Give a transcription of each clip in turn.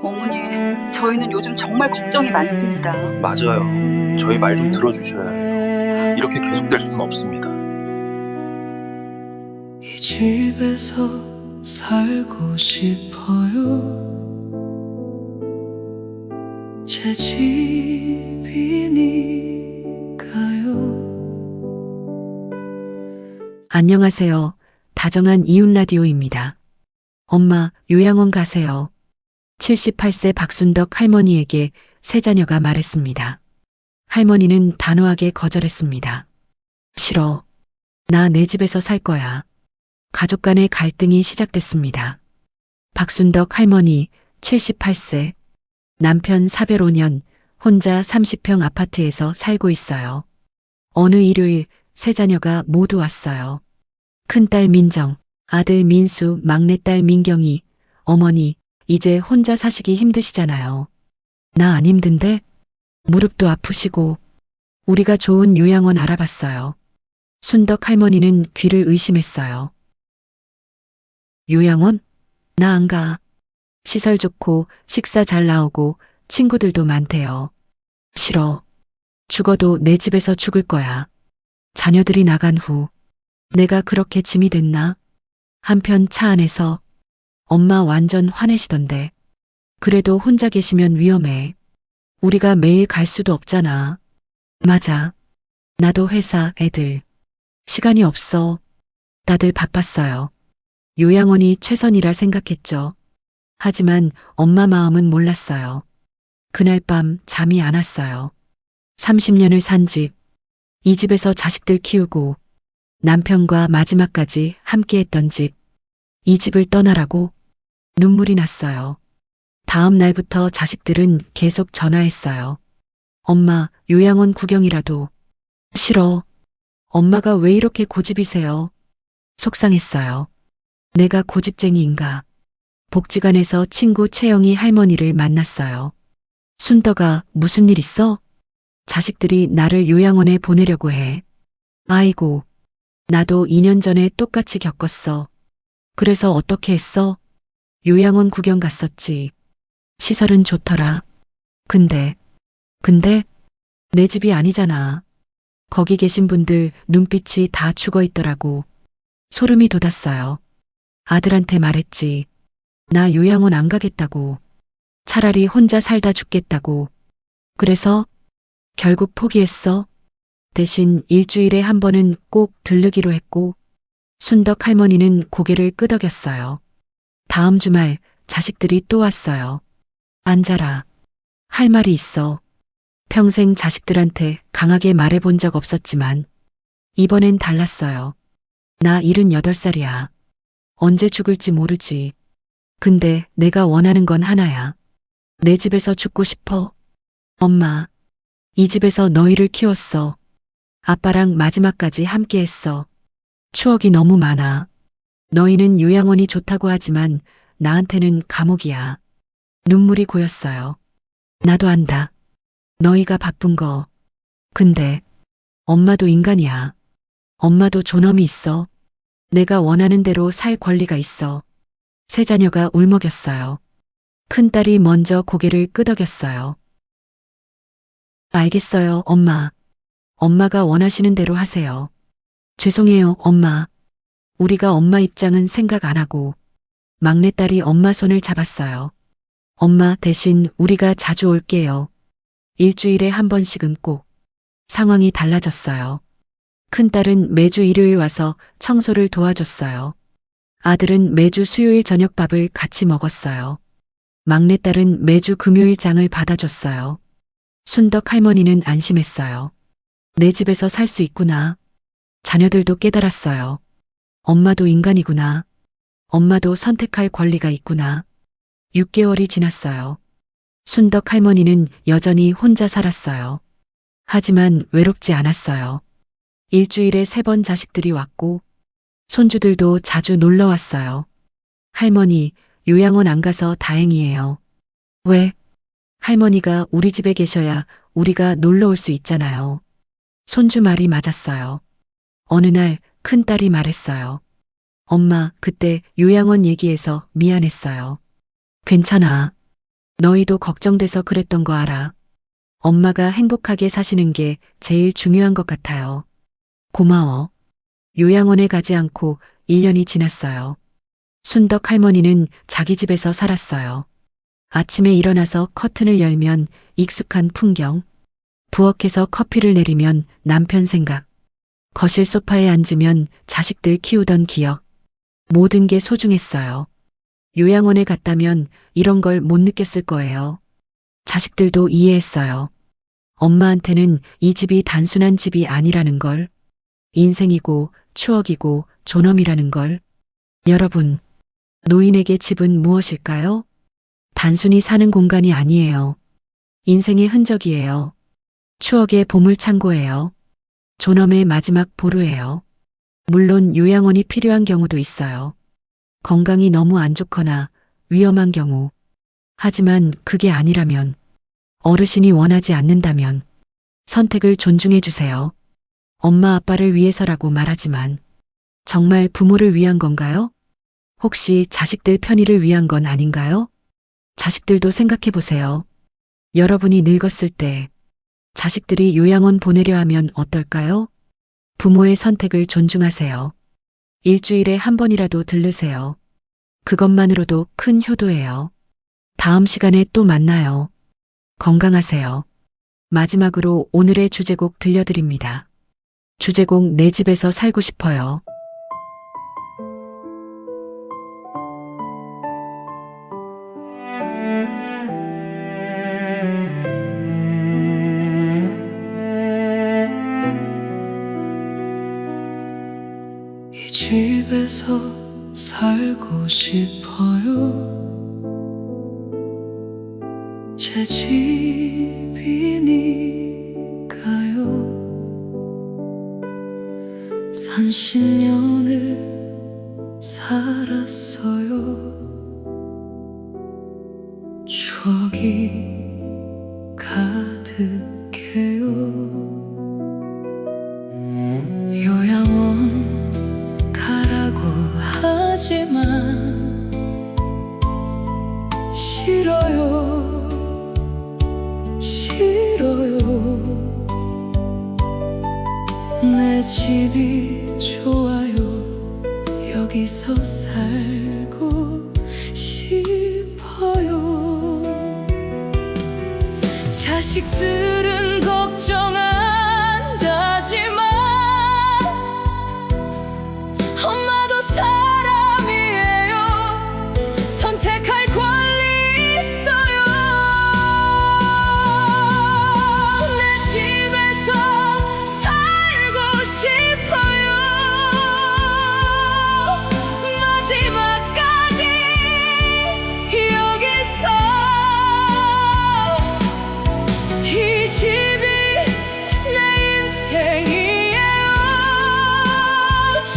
어머니, 저희는 요즘 정말 걱정이 많습니다. 맞아요. 저희 말 좀 들어주셔야 해요. 이렇게 계속될 수는 없습니다. 이 집에서 살고 싶어요. 제 집이니까요. 안녕하세요. 다정한 이웃 라디오입니다. 엄마, 요양원 가세요. 78세 박순덕 할머니에게 세 자녀가 말했습니다. 할머니는 단호하게 거절했습니다. 싫어. 나 내 집에서 살 거야. 가족 간의 갈등이 시작됐습니다. 박순덕 할머니 78세. 남편 사별 5년, 혼자 30평 아파트에서 살고 있어요. 어느 일요일 세 자녀가 모두 왔어요. 큰딸 민정, 아들 민수, 막내딸 민경이, 어머니, 이제 혼자 사시기 힘드시잖아요. 나 안 힘든데? 무릎도 아프시고, 우리가 좋은 요양원 알아봤어요. 순덕 할머니는 귀를 의심했어요. 요양원? 나 안 가. 시설 좋고, 식사 잘 나오고, 친구들도 많대요. 싫어. 죽어도 내 집에서 죽을 거야. 자녀들이 나간 후, 내가 그렇게 짐이 됐나? 한편 차 안에서 엄마 완전 화내시던데. 그래도 혼자 계시면 위험해. 우리가 매일 갈 수도 없잖아. 맞아. 나도 회사, 애들. 시간이 없어. 다들 바빴어요. 요양원이 최선이라 생각했죠. 하지만 엄마 마음은 몰랐어요. 그날 밤 잠이 안 왔어요. 30년을 산 집. 이 집에서 자식들 키우고 남편과 마지막까지 함께했던 집. 이 집을 떠나라고 눈물이 났어요. 다음 날부터 자식들은 계속 전화했어요. 엄마, 요양원 구경이라도. 싫어. 엄마가 왜 이렇게 고집이세요? 속상했어요. 내가 고집쟁이인가? 복지관에서 친구 채영이 할머니를 만났어요. 순덕아, 무슨 일 있어? 자식들이 나를 요양원에 보내려고 해. 아이고, 나도 2년 전에 똑같이 겪었어. 그래서 어떻게 했어? 요양원 구경 갔었지. 시설은 좋더라. 근데 내 집이 아니잖아. 거기 계신 분들 눈빛이 다 죽어 있더라고. 소름이 돋았어요. 아들한테 말했지. 나 요양원 안 가겠다고. 차라리 혼자 살다 죽겠다고. 그래서 결국 포기했어. 대신 일주일에 한 번은 꼭 들르기로 했고, 순덕 할머니는 고개를 끄덕였어요. 다음 주말 자식들이 또 왔어요. 앉아라. 할 말이 있어. 평생 자식들한테 강하게 말해본 적 없었지만, 이번엔 달랐어요. 나 78살이야. 언제 죽을지 모르지. 근데 내가 원하는 건 하나야. 내 집에서 죽고 싶어. 엄마, 이 집에서 너희를 키웠어. 아빠랑 마지막까지 함께했어. 추억이 너무 많아. 너희는 요양원이 좋다고 하지만 나한테는 감옥이야. 눈물이 고였어요. 나도 안다. 너희가 바쁜 거. 근데 엄마도 인간이야. 엄마도 존엄이 있어. 내가 원하는 대로 살 권리가 있어. 세 자녀가 울먹였어요. 큰딸이 먼저 고개를 끄덕였어요. 알겠어요, 엄마. 엄마가 원하시는 대로 하세요. 죄송해요, 엄마. 우리가 엄마 입장은 생각 안 하고. 막내딸이 엄마 손을 잡았어요. 엄마 대신 우리가 자주 올게요. 일주일에 한 번씩은 꼭. 상황이 달라졌어요. 큰딸은 매주 일요일 와서 청소를 도와줬어요. 아들은 매주 수요일 저녁밥을 같이 먹었어요. 막내딸은 매주 금요일 장을 받아줬어요. 순덕 할머니는 안심했어요. 내 집에서 살 수 있구나. 자녀들도 깨달았어요. 엄마도 인간이구나. 엄마도 선택할 권리가 있구나. 6개월이 지났어요. 순덕 할머니는 여전히 혼자 살았어요. 하지만 외롭지 않았어요. 일주일에 3번 자식들이 왔고, 손주들도 자주 놀러 왔어요. 할머니, 요양원 안 가서 다행이에요. 왜? 할머니가 우리 집에 계셔야 우리가 놀러 올 수 있잖아요. 손주 말이 맞았어요. 어느 날 큰딸이 말했어요. 엄마, 그때 요양원 얘기해서 미안했어요. 괜찮아. 너희도 걱정돼서 그랬던 거 알아. 엄마가 행복하게 사시는 게 제일 중요한 것 같아요. 고마워. 요양원에 가지 않고 1년이 지났어요. 순덕 할머니는 자기 집에서 살았어요. 아침에 일어나서 커튼을 열면 익숙한 풍경, 부엌에서 커피를 내리면 남편 생각, 거실 소파에 앉으면 자식들 키우던 기억, 모든 게 소중했어요. 요양원에 갔다면 이런 걸 못 느꼈을 거예요. 자식들도 이해했어요. 엄마한테는 이 집이 단순한 집이 아니라는 걸, 인생이고 추억이고 존엄이라는 걸. 여러분, 노인에게 집은 무엇일까요? 단순히 사는 공간이 아니에요. 인생의 흔적이에요. 추억의 보물창고예요. 존엄의 마지막 보루예요. 물론 요양원이 필요한 경우도 있어요. 건강이 너무 안 좋거나 위험한 경우. 하지만 그게 아니라면, 어르신이 원하지 않는다면 선택을 존중해 주세요. 엄마 아빠를 위해서라고 말하지만 정말 부모를 위한 건가요? 혹시 자식들 편의를 위한 건 아닌가요? 자식들도 생각해 보세요. 여러분이 늙었을 때 자식들이 요양원 보내려 하면 어떨까요? 부모의 선택을 존중하세요. 일주일에 한 번이라도 들르세요. 그것만으로도 큰 효도예요. 다음 시간에 또 만나요. 건강하세요. 마지막으로 오늘의 주제곡 들려드립니다. 주제곡 내 집에서 살고 싶어요. 이 집에서 살고 싶어요. 제 집이니까요. 30년을 살았어요. 추억이 가득해요. 요양원 가라고 하지만 싫어요, 싫어요. 내 집이 좋아요. 여기서 살고 싶어요. 자식들은 걱정한다지만 엄마도 사람이에요. 선택할 권리 있어요. 내 집에서 살고 싶어요. 마지막까지 여기서 이 집이 내 인생이에요.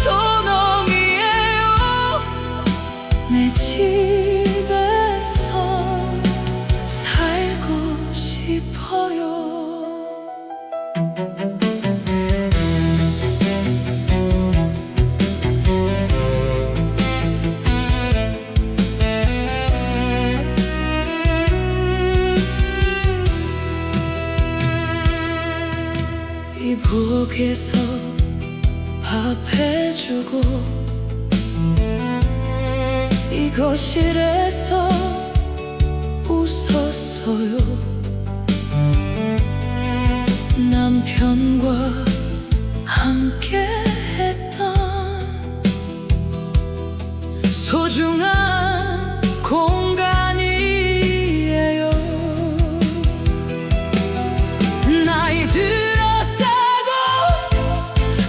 존엄이에요. 내 집에서 살고 싶어요. 이 부엌에서 밥 해주고 이 거실에서 웃었어요. 남편과 함께 했던 소중한 공간이에요. 나이 들었다고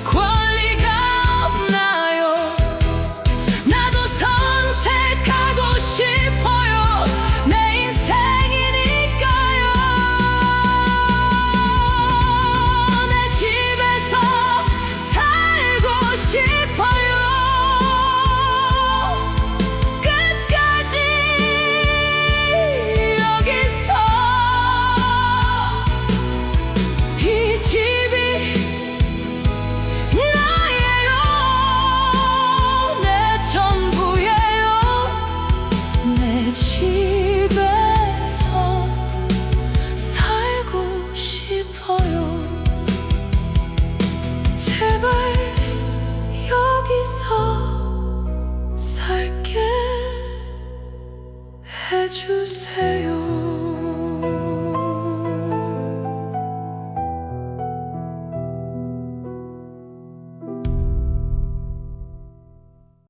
권리가 없나요? 나도 선택하고 싶어요. 내 인생이니까요. 내 집 주세요.